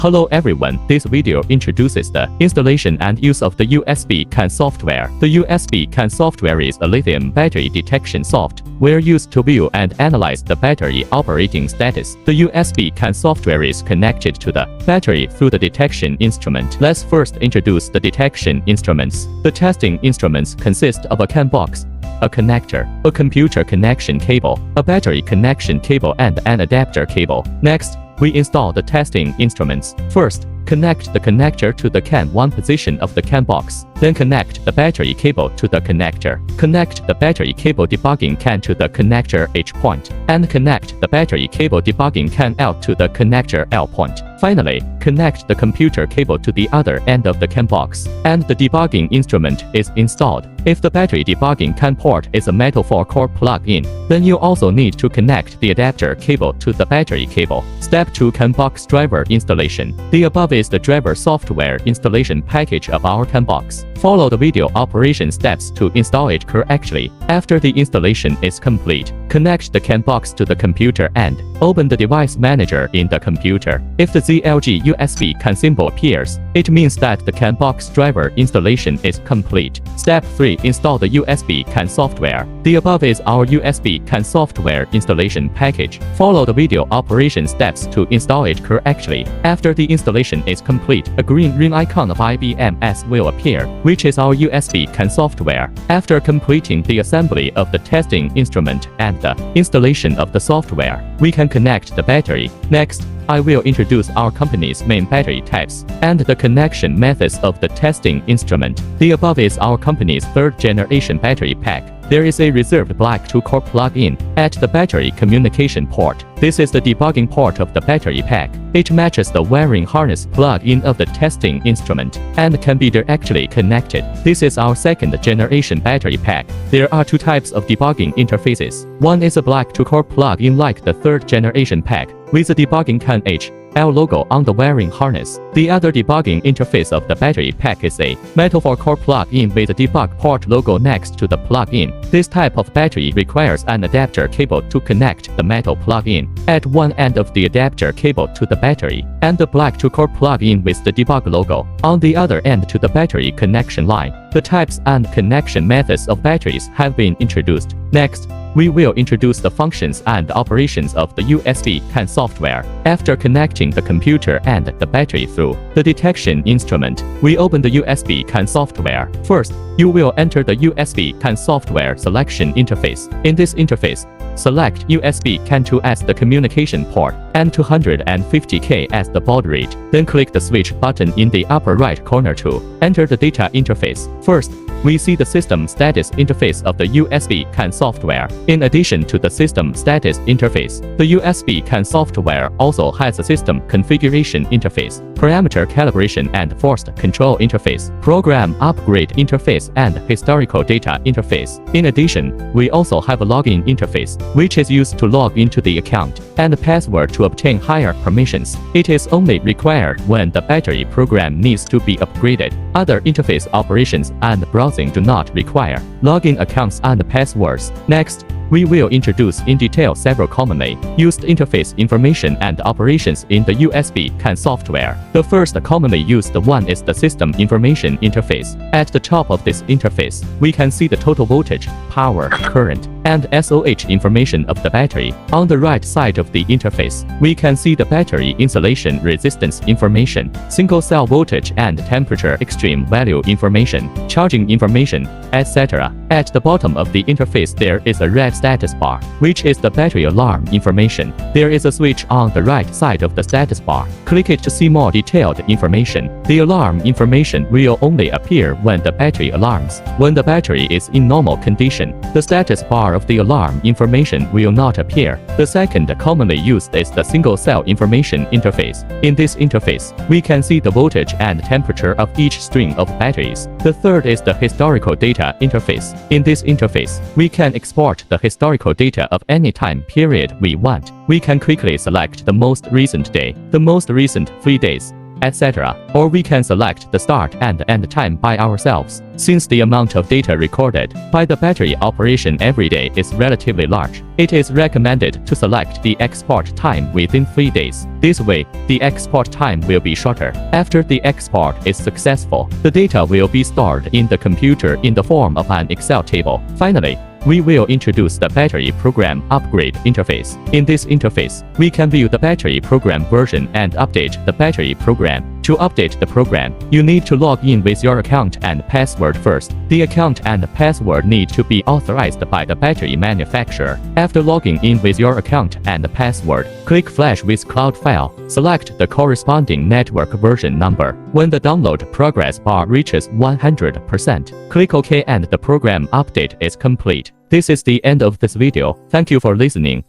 Hello everyone, this video introduces the installation and use of the USB CAN software. The USB CAN software is a lithium battery detection software used to view and analyze the battery operating status. The USB CAN software is connected to the battery through the detection instrument. Let's first introduce the detection instruments. The testing instruments consist of a CAN box, a connector, a computer connection cable, a battery connection cable, and an adapter cable. Next, we install the testing instruments. First, connect the connector to the CAN 1 position of the CAN box. Then connect the battery cable to the connector. Connect the battery cable debugging CAN to the connector H point. And connect the battery cable debugging CAN L to the connector L point. Finally, connect the computer cable to the other end of the CAN box. And the debugging instrument is installed. If the battery debugging CAN port is a metal 4-core plug-in, then you also need to connect the adapter cable to the battery cable. Step 2: CAN box driver installation. The above is the driver software installation package of our CAN box. Follow the video operation steps to install it correctly. After the installation is complete, connect the CAN box to the computer and open the device manager in the computer. If the ZLG USB CAN symbol appears, it means that the CAN box driver installation is complete. Step 3: install the USB CAN software. The above is our USB CAN software installation package. Follow the video operation steps to install it correctly. After the installation is complete, a green ring icon of IBMS will appear, which is our USB CAN software. After completing the assembly of the testing instrument and the installation of the software, we can connect the battery. Next, I will introduce our company's main battery types and the connection methods of the testing instrument. The above is our company's third-generation battery pack. There is a reserved black 2-core plug-in at the battery communication port. This is the debugging port of the battery pack. It matches the wiring harness plug-in of the testing instrument and can be directly connected. This is our second-generation battery pack. There are two types of debugging interfaces. One is a black 2-core plug-in like the third-generation pack, with the debugging CAN L logo on the wiring harness. The other debugging interface of the battery pack is a metal 4-core plug-in with a debug port logo next to the plug-in. This type of battery requires an adapter cable to connect the metal plug-in at one end of the adapter cable to the battery, and the black 2-core plug-in with the debug logo on the other end to the battery connection line. The types and connection methods of batteries have been introduced. Next, we will introduce the functions and operations of the USB CAN software. After connecting the computer and the battery through the detection instrument, we open the USB CAN software. First, you will enter the USB CAN software selection interface. In this interface, select USB CAN 2 as the communication port and 250K as the baud rate. Then click the switch button in the upper right corner to enter the data interface. First, we see the system status interface of the USB CAN software. In addition to the system status interface, the USB CAN software also has a system configuration interface, parameter calibration and forced control interface, program upgrade interface, and historical data interface. In addition, we also have a login interface, which is used to log into the account, and a password to obtain higher permissions. It is only required when the battery program needs to be upgraded. Other interface operations and browsing do not require login accounts and passwords. Next, we will introduce in detail several commonly used interface information and operations in the USB CAN software. The first commonly used one is the system information interface. At the top of this interface, we can see the total voltage, power, current, and SOH information of the battery. On the right side of the interface, we can see the battery insulation resistance information, single cell voltage and temperature extreme value information, charging information, etc. At the bottom of the interface there is a red status bar, which is the battery alarm information. There is a switch on the right side of the status bar. Click it to see more detailed information. The alarm information will only appear when the battery alarms. When the battery is in normal condition, the status bar of the alarm information will not appear. The second commonly used is the single cell information interface. In this interface, we can see the voltage and temperature of each string of batteries. The third is the historical data interface. In this interface, we can export the historical data of any time period we want. We can quickly select the most recent day, the most recent 3 days, etc. Or we can select the start and end time by ourselves. Since the amount of data recorded by the battery operation every day is relatively large, it is recommended to select the export time within 3 days. This way, the export time will be shorter. After the export is successful, the data will be stored in the computer in the form of an Excel table. Finally, we will introduce the battery program upgrade interface. In this interface, we can view the battery program version and update the battery program. To update the program, you need to log in with your account and password first. The account and password need to be authorized by the battery manufacturer. After logging in with your account and password, click Flash with Cloud File. Select the corresponding network version number. When the download progress bar reaches 100%, click OK and the program update is complete. This is the end of this video. Thank you for listening.